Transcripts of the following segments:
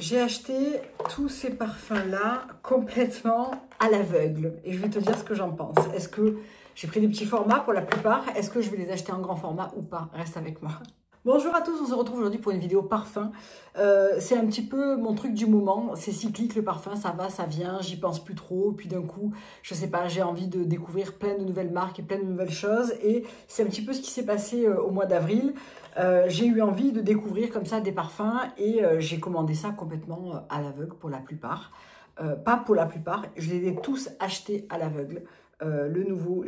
J'ai acheté tous ces parfums-là complètement à l'aveugle. Et je vais te dire ce que j'en pense. Est-ce que j'ai pris des petits formats pour la plupart? Est-ce que je vais les acheter en grand format ou pas? Reste avec moi. Bonjour à tous, on se retrouve aujourd'hui pour une vidéo parfum. C'est un petit peu mon truc du moment. C'est cyclique le parfum, ça va, ça vient, j'y pense plus trop. Puis d'un coup, je sais pas, j'ai envie de découvrir plein de nouvelles marques et plein de nouvelles choses. Et c'est un petit peu ce qui s'est passé au mois d'avril. J'ai eu envie de découvrir comme ça des parfums et j'ai commandé ça complètement à l'aveugle pour la plupart. Pas pour la plupart, je les ai tous achetés à l'aveugle. Le nouveau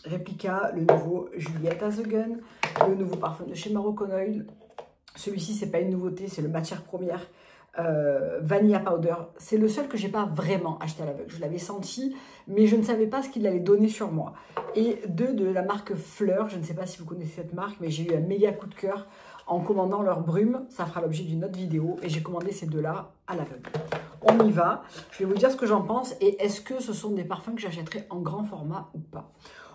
Replica, le nouveau Juliette as a Gun, le nouveau parfum de chez Moroccan Oil. Celui-ci, c'est pas une nouveauté, c'est le matière première Vanilla Powder. C'est le seul que j'ai pas vraiment acheté à l'aveugle. Je l'avais senti, mais je ne savais pas ce qu'il allait donner sur moi. Et deux de la marque Fleur, je ne sais pas si vous connaissez cette marque, mais j'ai eu un méga coup de cœur en commandant leur brume. Ça fera l'objet d'une autre vidéo et j'ai commandé ces deux-là à l'aveugle. On y va. Je vais vous dire ce que j'en pense et est-ce que ce sont des parfums que j'achèterai en grand format ou pas.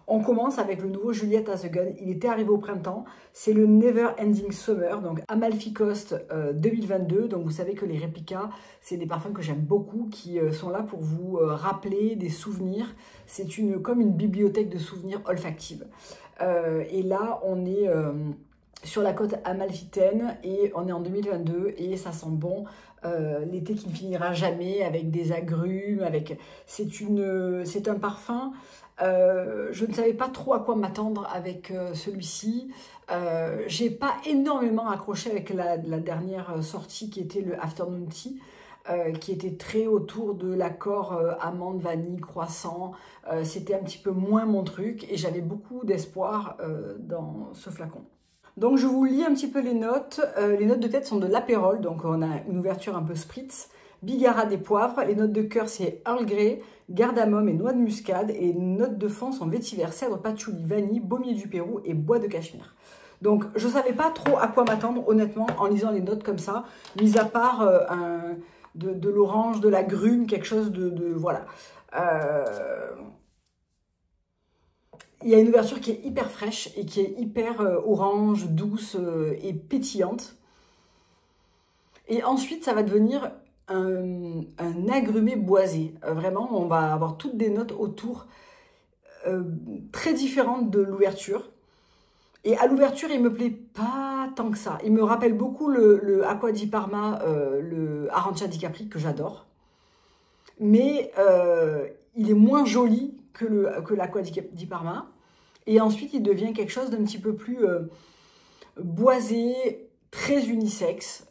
On commence avec le nouveau Juliette as a Gun. Il était arrivé au printemps. C'est le Never Ending Summer, donc Amalfi Coast 2022. Donc vous savez que les réplicas, c'est des parfums que j'aime beaucoup, qui sont là pour vous rappeler des souvenirs. C'est comme une bibliothèque de souvenirs olfactive. Et là, on est sur la côte amalfitaine et on est en 2022 et ça sent bon. L'été qui ne finira jamais avec des agrumes, c'est un parfum. Je ne savais pas trop à quoi m'attendre avec celui-ci. J'ai pas énormément accroché avec la dernière sortie qui était le Afternoon Tea, qui était très autour de l'accord amande, vanille, croissant. C'était un petit peu moins mon truc et j'avais beaucoup d'espoir dans ce flacon. Donc je vous lis un petit peu les notes. Les notes de tête sont de l'apérole, donc on a une ouverture un peu spritz. Bigara des poivres, les notes de cœur c'est Earl Grey, cardamome et noix de muscade. Et les notes de fond sont vétiver, cèdre, patchouli, vanille, baumier du Pérou et bois de cachemire. Donc je ne savais pas trop à quoi m'attendre honnêtement en lisant les notes comme ça, mis à part de l'orange, de la grume, quelque chose voilà. Il y a une ouverture qui est hyper fraîche et qui est hyper orange, douce et pétillante. Et ensuite, ça va devenir un agrumé boisé. Vraiment, on va avoir toutes des notes autour très différentes de l'ouverture. Et à l'ouverture, il ne me plaît pas tant que ça. Il me rappelle beaucoup le Acqua di Parma, le Arancia di Capri, que j'adore. Mais il est moins joli que l'Acqua di Parma. Et ensuite, il devient quelque chose d'un petit peu plus boisé, très unisexe.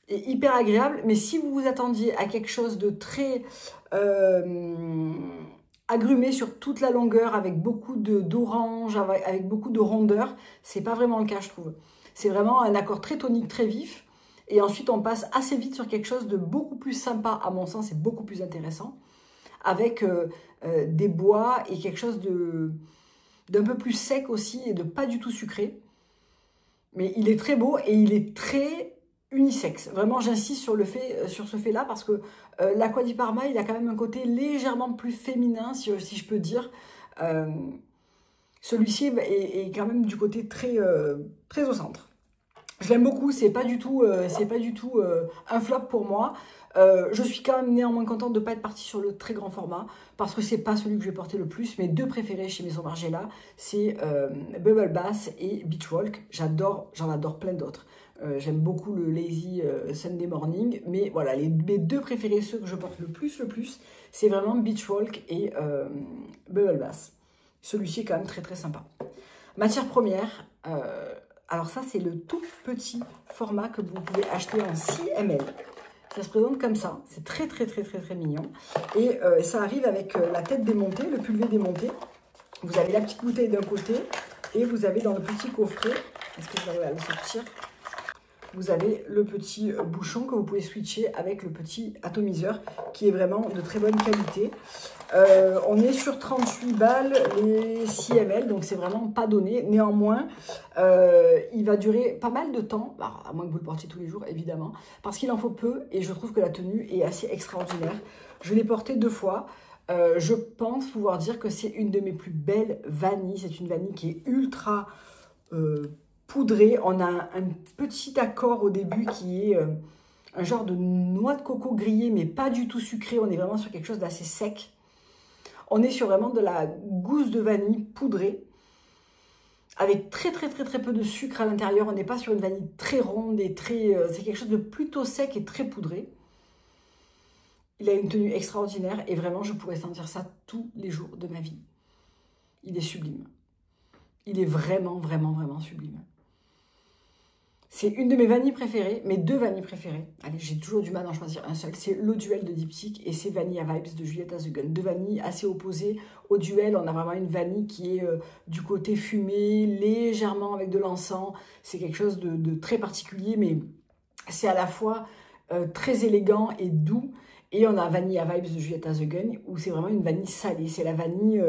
Et hyper agréable, mais si vous vous attendiez à quelque chose de très agrumé sur toute la longueur, avec beaucoup d'orange, avec beaucoup de rondeur, c'est pas vraiment le cas, je trouve. C'est vraiment un accord très tonique, très vif, et ensuite on passe assez vite sur quelque chose de beaucoup plus sympa, à mon sens, et beaucoup plus intéressant, avec des bois et quelque chose d'un peu plus sec aussi, et de pas du tout sucré. Mais il est très beau, et il est très unisexe. Vraiment, j'insiste sur ce fait-là parce que l'Acqua di Parma, il a quand même un côté légèrement plus féminin, si je peux dire. Celui-ci est quand même du côté très au centre. Je l'aime beaucoup, c'est pas du tout un flop pour moi. Je suis quand même néanmoins contente de ne pas être partie sur le très grand format parce que c'est pas celui que je vais porter le plus. Mes deux préférés chez Maison Margiela, c'est Bubble Bath et Beach Walk. J'en adore plein d'autres. J'aime beaucoup le Lazy Sunday Morning, mais voilà, mes deux préférés, ceux que je porte le plus, c'est vraiment Beach Walk et Bubble Bath. Celui-ci est quand même très très sympa. Matière première, alors ça c'est le tout petit format que vous pouvez acheter en 6 ml. Ça se présente comme ça, c'est très très très très très mignon. Et ça arrive avec la tête démontée, le pulvé démonté. Vous avez la petite bouteille d'un côté et vous avez dans le petit coffret, est-ce que j'arrive à le sortir ? Vous avez le petit bouchon que vous pouvez switcher avec le petit atomiseur qui est vraiment de très bonne qualité. On est sur 38 balles les 6 ml, donc c'est vraiment pas donné. Néanmoins, il va durer pas mal de temps, à moins que vous le portiez tous les jours évidemment, parce qu'il en faut peu et je trouve que la tenue est assez extraordinaire. Je l'ai porté 2 fois. Je pense pouvoir dire que c'est une de mes plus belles vanilles. C'est une vanille qui est ultra poudré. On a un petit accord au début qui est un genre de noix de coco grillée, mais pas du tout sucré. On est vraiment sur quelque chose d'assez sec. On est sur vraiment de la gousse de vanille poudrée, avec très peu de sucre à l'intérieur. On n'est pas sur une vanille très ronde et très... c'est quelque chose de plutôt sec et très poudré. Il a une tenue extraordinaire et vraiment, je pourrais sentir ça tous les jours de ma vie. Il est sublime. Il est vraiment sublime. C'est une de mes vanilles préférées, mes 2 vanilles préférées. Allez, j'ai toujours du mal à en choisir un seul. C'est l'eau Duel de Diptyque et c'est Vanilla Vibes de Julieta The Gun. 2 vanilles assez opposées. Au Duel, on a vraiment une vanille qui est du côté fumé, légèrement avec de l'encens. C'est quelque chose de très particulier, mais c'est à la fois très élégant et doux. Et on a Vanilla Vibes de Julieta The Gun, où c'est vraiment une vanille salée. C'est la vanille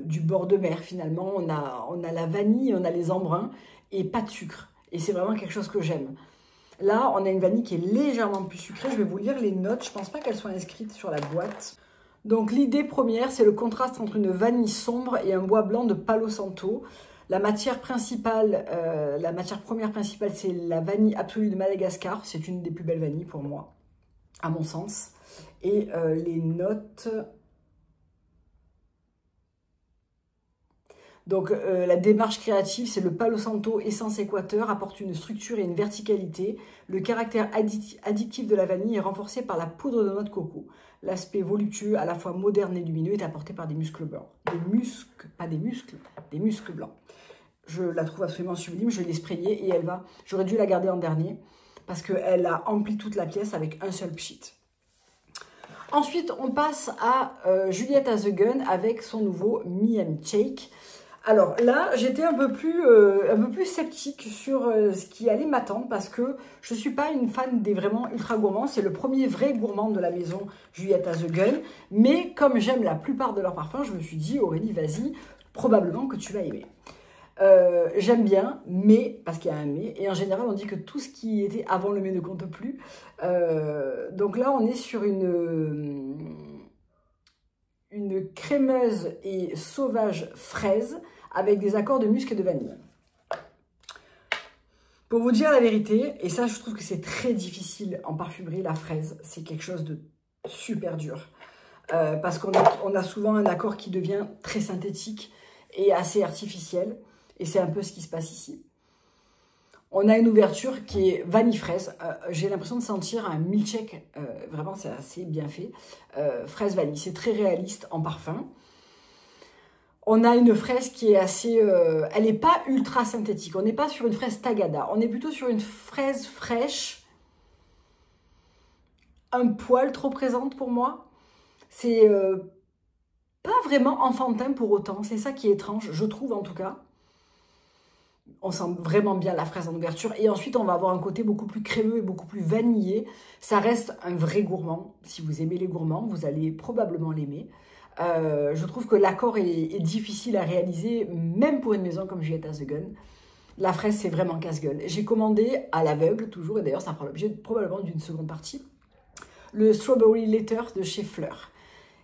du bord de mer, finalement. On a la vanille, on a les embruns, et pas de sucre. Et c'est vraiment quelque chose que j'aime. Là, on a une vanille qui est légèrement plus sucrée. Je vais vous lire les notes. Je ne pense pas qu'elles soient inscrites sur la boîte. Donc, l'idée première, c'est le contraste entre une vanille sombre et un bois blanc de Palo Santo. La matière première principale, c'est la vanille absolue de Madagascar. C'est une des plus belles vanilles pour moi, à mon sens. Et les notes... Donc, la démarche créative, c'est le Palo Santo Essence Équateur, apporte une structure et une verticalité. Le caractère addictif de la vanille est renforcé par la poudre de noix de coco. L'aspect voluptueux, à la fois moderne et lumineux, est apporté par des muscles blancs. Des muscles blancs. Je la trouve absolument sublime, je l'ai sprayée et elle va... J'aurais dû la garder en dernier parce qu'elle a empli toute la pièce avec un seul pchit. Ensuite, on passe à Julieta The Gun avec son nouveau Miami Shake. Alors là, j'étais un peu plus sceptique sur ce qui allait m'attendre parce que je ne suis pas une fan des vraiment ultra gourmands. C'est le premier vrai gourmand de la maison Julieta The Gun. Mais comme j'aime la plupart de leurs parfums, je me suis dit, Aurélie, vas-y, probablement que tu vas aimer. J'aime bien, mais, parce qu'il y a un mais, et en général on dit que tout ce qui était avant le mais ne compte plus. Donc là on est sur une crémeuse et sauvage fraise avec des accords de musc et de vanille. Pour vous dire la vérité, et ça je trouve que c'est très difficile en parfumerie, la fraise, c'est quelque chose de super dur. Parce qu'on a souvent un accord qui devient très synthétique et assez artificiel. Et c'est un peu ce qui se passe ici. On a une ouverture qui est vanille-fraise. J'ai l'impression de sentir un milkshake. Vraiment, c'est assez bien fait. Fraise-vanille, c'est très réaliste en parfum. On a une fraise qui est assez... elle n'est pas ultra synthétique. On n'est pas sur une fraise tagada. On est plutôt sur une fraise fraîche. Un poil trop présente pour moi. C'est pas vraiment enfantin pour autant. C'est ça qui est étrange, je trouve en tout cas. On sent vraiment bien la fraise en ouverture. Et ensuite, on va avoir un côté beaucoup plus crémeux et beaucoup plus vanillé. Ça reste un vrai gourmand. Si vous aimez les gourmands, vous allez probablement l'aimer. Je trouve que l'accord est difficile à réaliser, même pour une maison comme Julieta The Gun. La fraise, c'est vraiment casse-gueule. J'ai commandé à l'aveugle, toujours, et d'ailleurs, ça fera l'objet probablement d'une seconde partie, le Strawberry Letter de chez Fleur.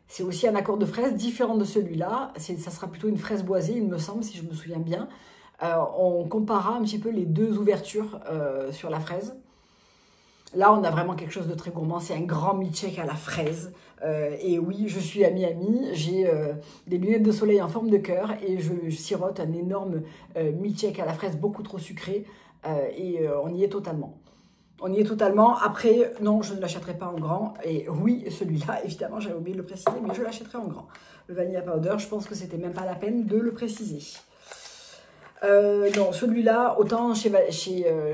C'est aussi un accord de fraise différent de celui-là. Ça sera plutôt une fraise boisée, il me semble, si je me souviens bien. On comparera un petit peu les 2 ouvertures sur la fraise. Là, on a vraiment quelque chose de très gourmand. C'est un grand milkshake à la fraise. Et oui, je suis à Miami. J'ai des lunettes de soleil en forme de cœur et je sirote un énorme milkshake à la fraise beaucoup trop sucré. On y est totalement. On y est totalement. Après, non, je ne l'achèterai pas en grand. Et oui, celui-là, évidemment, j'avais oublié de le préciser, mais je l'achèterai en grand. Le Vanilla Powder, je pense que c'était même pas la peine de le préciser. Non, celui-là, autant chez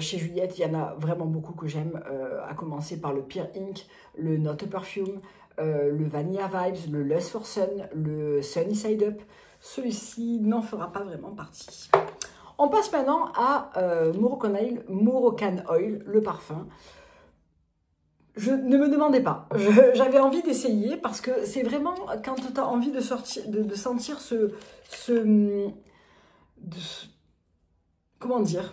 Juliette, il y en a vraiment beaucoup que j'aime, à commencer par le Pear Ink, le Not a Perfume, le Vanilla Vibes, le Lust for Sun, le Sunny Side Up. Celui-ci n'en fera pas vraiment partie. On passe maintenant à Moroccan Oil, le parfum. Ne me demandez pas, j'avais envie d'essayer parce que c'est vraiment quand tu as envie de sentir comment dire,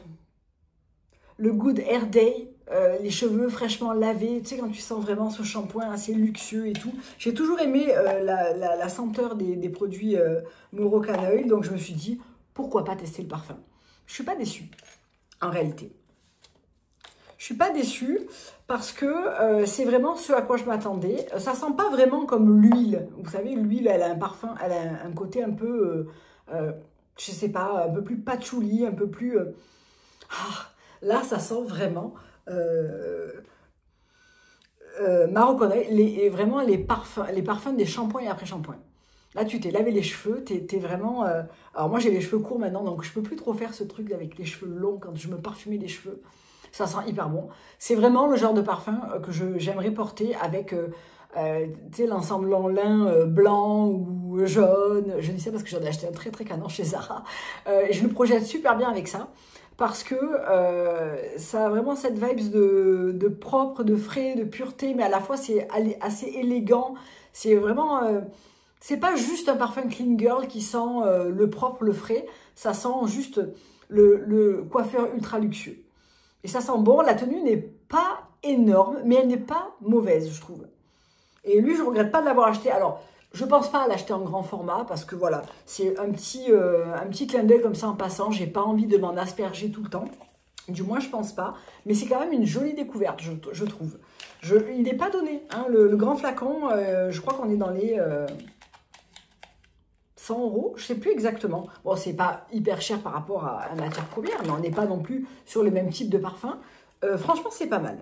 le good hair day, les cheveux fraîchement lavés, tu sais, quand tu sens vraiment ce shampoing assez luxueux et tout. J'ai toujours aimé la senteur des produits Moroccan Oil, donc je me suis dit, pourquoi pas tester le parfum. Je ne suis pas déçue. en réalité. Je suis pas déçue parce que c'est vraiment ce à quoi je m'attendais. Ça sent pas vraiment comme l'huile. Vous savez, l'huile, elle a un parfum, elle a un côté un peu, je sais pas, un peu plus patchouli, un peu plus... là, ça sent vraiment marocanerie, vraiment les parfums des shampoings et après-shampoings. Là, tu t'es lavé les cheveux, t'es vraiment... Alors moi, j'ai les cheveux courts maintenant, donc je peux plus trop faire ce truc avec les cheveux longs quand je me parfumais les cheveux. Ça sent hyper bon. C'est vraiment le genre de parfum que j'aimerais porter avec l'ensemble en lin blanc ou jaune. Je dis ça parce que j'en ai acheté un très très canon chez Zara. Et je me projette super bien avec ça parce que ça a vraiment cette vibe de propre, de frais, de pureté, mais à la fois c'est assez élégant. C'est vraiment... c'est pas juste un parfum clean girl qui sent le propre, le frais. Ça sent juste le coiffeur ultra luxueux. Et ça sent bon, la tenue n'est pas énorme, mais elle n'est pas mauvaise, je trouve. Et lui, je ne regrette pas de l'avoir acheté. Alors, je ne pense pas à l'acheter en grand format, parce que voilà, c'est un petit clin d'œil comme ça en passant. J'ai pas envie de m'en asperger tout le temps. Du moins, je pense pas. Mais c'est quand même une jolie découverte, je trouve. Il n'est pas donné. Hein, le grand flacon, je crois qu'on est dans les... 100 €, je ne sais plus exactement. Bon, c'est pas hyper cher par rapport à la matière première, mais on n'est pas non plus sur le même type de parfum. Franchement, c'est pas mal.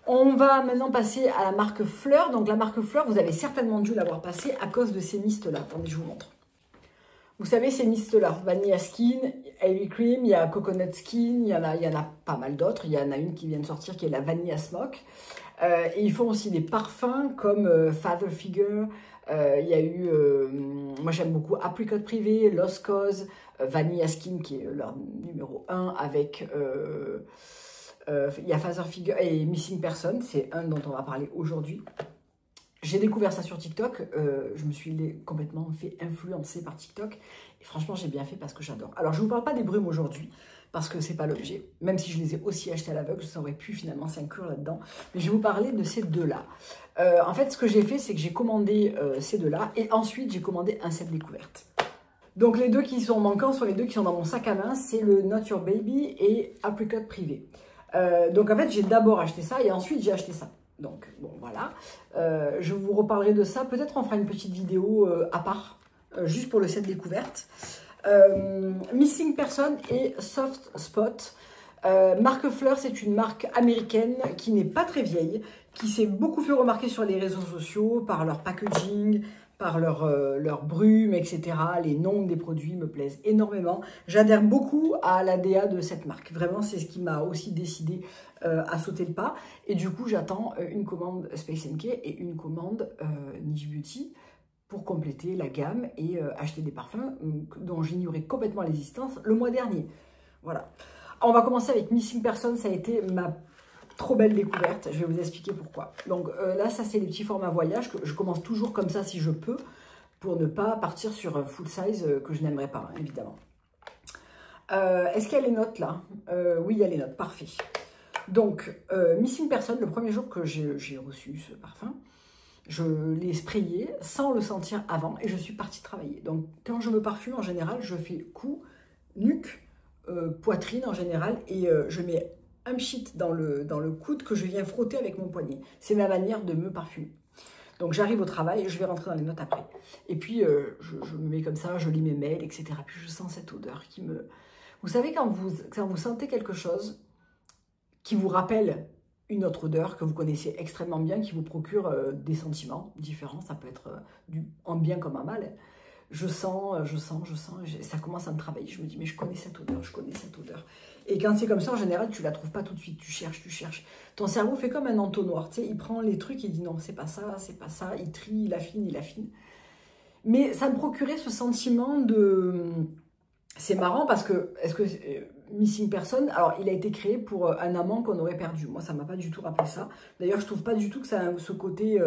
On va maintenant passer à la marque Fleur. Donc, la marque Fleur, vous avez certainement dû l'avoir passée à cause de ces mistes-là. Attendez, je vous montre. Vous savez, ces mistes-là, Vanilla Skin, Heavy Cream, il y a Coconut Skin, il y en a pas mal d'autres. Il y en a une qui vient de sortir qui est la Vanilla Smoke. Et ils font aussi des parfums comme Father Figure. Il y a eu, moi j'aime beaucoup Apricot Privé, Lost Cause, Vanilla Skin qui est leur numéro 1 avec, il y a Father Figure et Missing Person, c'est un dont on va parler aujourd'hui. J'ai découvert ça sur TikTok, je me suis complètement fait influencer par TikTok et franchement j'ai bien fait parce que j'adore. Alors je ne vous parle pas des brumes aujourd'hui parce que c'est pas l'objet, même si je les ai aussi achetés à l'aveugle, ça aurait pu finalement s'inclure là-dedans. Mais je vais vous parler de ces deux-là. En fait, ce que j'ai fait, c'est que j'ai commandé ces deux-là et ensuite j'ai commandé un set découverte. Donc les deux qui sont manquants sont les deux qui sont dans mon sac à main, c'est le Not Your Baby et Apricot Privé. Donc en fait, j'ai d'abord acheté ça et ensuite j'ai acheté ça. Donc bon, voilà. Je vous reparlerai de ça. Peut-être on fera une petite vidéo à part, juste pour le set découverte. Missing Person et Soft Spot. Marque Fleur, c'est une marque américaine qui n'est pas très vieille, qui s'est beaucoup fait remarquer sur les réseaux sociaux par leur packaging, par leur brume, etc. Les noms des produits me plaisent énormément. J'adhère beaucoup à l'ADA de cette marque. Vraiment, c'est ce qui m'a aussi décidé à sauter le pas. Et du coup, j'attends une commande Space NK et une commande Niche Beauty pour compléter la gamme et acheter des parfums dont j'ignorais complètement l'existence le mois dernier. Voilà. On va commencer avec Missing Person, ça a été ma trop belle découverte, je vais vous expliquer pourquoi. Donc là, ça c'est les petits formats voyage, que je commence toujours comme ça si je peux, pour ne pas partir sur un full size que je n'aimerais pas, hein, évidemment. Est-ce qu'il y a les notes là? Oui, il y a les notes, parfait. Donc, Missing Person, le premier jour que j'ai reçu ce parfum, je l'ai sprayé sans le sentir avant et je suis partie travailler. Donc, quand je me parfume, en général, je fais cou, nuque, poitrine en général et je mets un pchit dans le coude que je viens frotter avec mon poignet. C'est ma manière de me parfumer. Donc, j'arrive au travail et je vais rentrer dans les notes après. Et puis, je me mets comme ça, je lis mes mails, etc. Puis, je sens cette odeur qui me... Vous savez, quand vous sentez quelque chose qui vous rappelle une autre odeur que vous connaissez extrêmement bien, qui vous procure des sentiments différents, ça peut être en bien comme en mal. Je sens, ça commence à me travailler. Je me dis, mais je connais cette odeur, je connais cette odeur. Et quand c'est comme ça, en général, tu ne la trouves pas tout de suite. Tu cherches. Ton cerveau fait comme un entonnoir. Tu sais, il prend les trucs, il dit non, c'est pas ça, c'est pas ça. Il trie, il affine. Mais ça me procurait ce sentiment de... C'est marrant parce que, Missing Person, alors il a été créé pour un amant qu'on aurait perdu. Moi, ça ne m'a pas du tout rappelé ça. D'ailleurs, je trouve pas du tout que ça a ce côté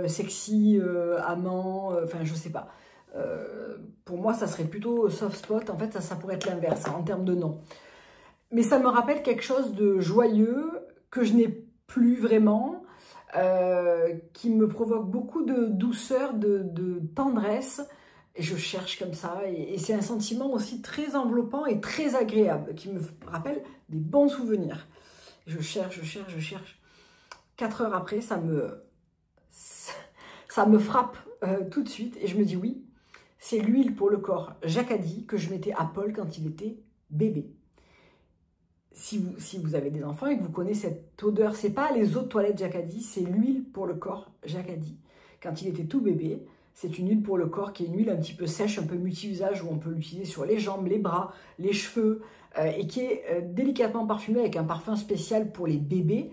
sexy, amant, enfin, je sais pas. Pour moi, ça serait plutôt soft spot. En fait, ça pourrait être l'inverse en termes de nom. Mais ça me rappelle quelque chose de joyeux que je n'ai plus vraiment, qui me provoque beaucoup de douceur, de tendresse. Et je cherche comme ça. Et c'est un sentiment aussi très enveloppant et très agréable qui me rappelle des bons souvenirs. Je cherche, je cherche, je cherche. 4 heures après, ça me frappe tout de suite. Et je me dis oui, c'est l'huile pour le corps Jacadi que je mettais à Paul quand il était bébé. Si vous avez des enfants et que vous connaissez cette odeur, c'est pas les eaux de toilette Jacadi, c'est l'huile pour le corps Jacadi. Quand il était tout bébé, c'est une huile pour le corps qui est une huile un petit peu sèche, un peu multi-usage, où on peut l'utiliser sur les jambes, les bras, les cheveux, et qui est délicatement parfumée avec un parfum spécial pour les bébés.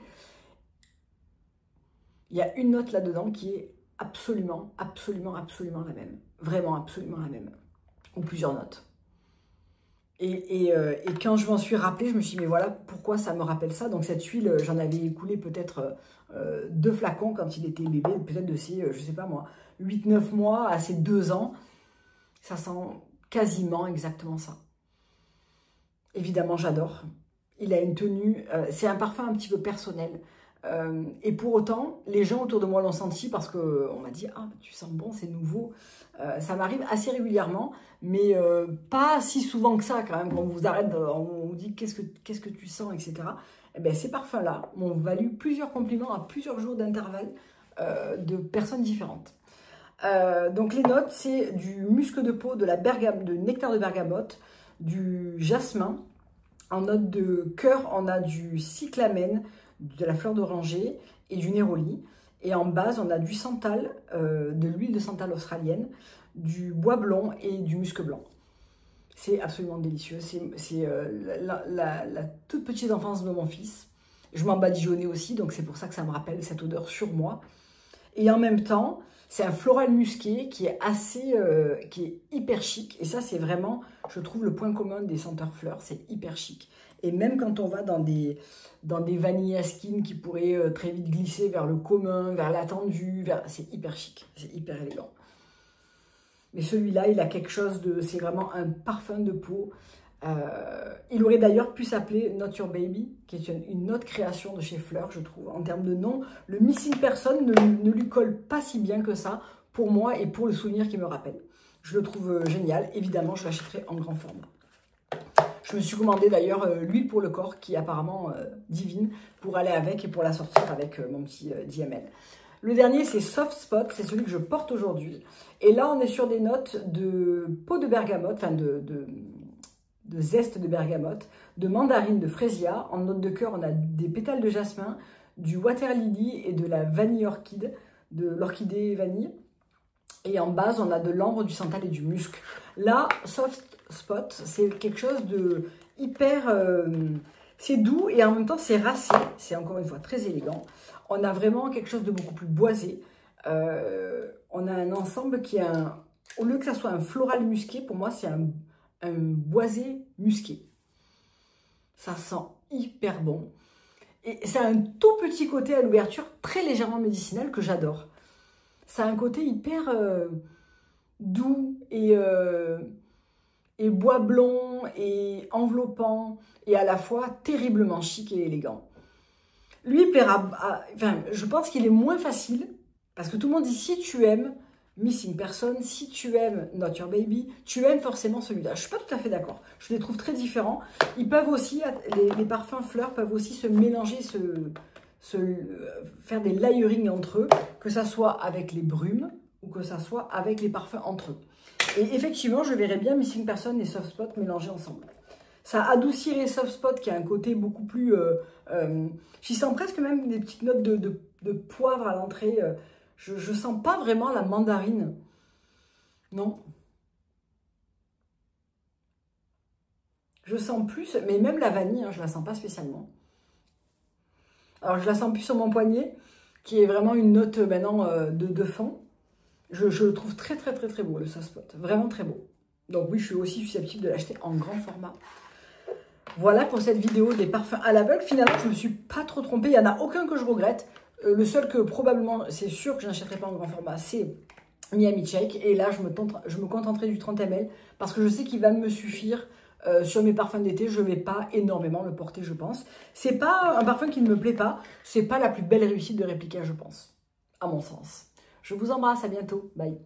Il y a une note là-dedans qui est absolument, absolument, absolument la même. Vraiment absolument la même. Ou plusieurs notes. Et quand je m'en suis rappelée, je me suis dit, mais voilà, pourquoi ça me rappelle ça? Donc cette huile, j'en avais écoulé peut-être 2 flacons quand il était bébé, peut-être de ses, je sais pas moi, 8-9 mois à ses 2 ans. Ça sent quasiment exactement ça. Évidemment, j'adore. Il a une tenue, c'est un parfum un petit peu personnel. Et pour autant, les gens autour de moi l'ont senti parce qu'on m'a dit « Ah, tu sens bon, c'est nouveau ». Ça m'arrive assez régulièrement, mais pas si souvent que ça quand même. Quand on vous arrête, on vous dit « Qu'est-ce que tu sens ?» etc. Eh bien, ces parfums-là m'ont valu plusieurs compliments à plusieurs jours d'intervalle de personnes différentes. Donc les notes, c'est du musc de peau, de nectar de bergamote, du jasmin. En note de cœur, on a du cyclamène, de la fleur d'oranger et du néroli. Et en base, on a du santal, de l'huile de santal australienne, du bois blond et du musc blanc. C'est absolument délicieux. C'est la toute petite enfance de mon fils. Je m'en badigeonnais aussi, donc c'est pour ça que ça me rappelle cette odeur sur moi. Et en même temps, c'est un floral musqué qui est qui est hyper chic. Et ça, c'est vraiment, je trouve, le point commun des senteurs fleurs. C'est hyper chic. Et même quand on va dans des vanilla skin qui pourraient très vite glisser vers le commun, vers l'attendu, c'est hyper chic, c'est hyper élégant. Mais celui-là, il a quelque chose de... C'est vraiment un parfum de peau. Il aurait d'ailleurs pu s'appeler Not Your Baby, qui est une autre création de chez Fleur, je trouve. En termes de nom, le Missing Person ne lui colle pas si bien que ça, pour moi et pour le souvenir qu'il me rappelle. Je le trouve génial. Évidemment, je l'achèterai en grand format. Je me suis commandé d'ailleurs l'huile pour le corps, qui est apparemment divine, pour aller avec et pour la sortir avec mon petit 10 ml. Le dernier, c'est Soft Spot, c'est celui que je porte aujourd'hui. Et là, on est sur des notes de peau de bergamote, enfin de zeste de bergamote, de mandarine, de fraisia. En note de cœur, on a des pétales de jasmin, du water lily et de la vanille orchide, de l'orchidée vanille. Et en base, on a de l'ambre, du santal et du musc. Là, Soft Spot, c'est quelque chose de hyper... c'est doux et en même temps, c'est racé. C'est encore une fois très élégant. On a vraiment quelque chose de beaucoup plus boisé. On a un ensemble qui a au lieu que ça soit un floral musqué, pour moi, c'est un boisé musqué. Ça sent hyper bon. Et ça a un tout petit côté à l'ouverture, très légèrement médicinal, que j'adore. Ça a un côté hyper doux et bois blond et enveloppant et à la fois terriblement chic et élégant. Lui, il plaira... Enfin, je pense qu'il est moins facile parce que tout le monde dit si tu aimes Missing Person, si tu aimes Not Your Baby, tu aimes forcément celui-là. Je ne suis pas tout à fait d'accord. Je les trouve très différents. Ils peuvent aussi, les parfums fleurs peuvent aussi se mélanger, faire des layering entre eux, que ça soit avec les brumes ou que ça soit avec les parfums entre eux. Et effectivement, je verrais bien Missing Person et Soft Spot mélangés ensemble. Ça adoucirait Soft Spot qui a un côté beaucoup plus... j'y sens presque même des petites notes de poivre à l'entrée. Je ne sens pas vraiment la mandarine. Non. Je sens plus, mais même la vanille, hein, je ne la sens pas spécialement. Alors, je la sens plus sur mon poignet, qui est vraiment une note maintenant de fond. Je le trouve très, très, très, très beau, le Soft Spot. Vraiment très beau. Donc oui, je suis aussi susceptible de l'acheter en grand format. Voilà pour cette vidéo des parfums à l'aveugle. Finalement, je ne me suis pas trop trompée. Il n'y en a aucun que je regrette. Le seul que probablement, c'est sûr que je n'achèterai pas en grand format, c'est Miami Shake. Et là, je me contenterai du 30 ml parce que je sais qu'il va me suffire sur mes parfums d'été. Je ne vais pas énormément le porter, je pense. C'est pas un parfum qui ne me plaît pas. C'est pas la plus belle réussite de Replica, je pense, à mon sens. Je vous embrasse, à bientôt. Bye.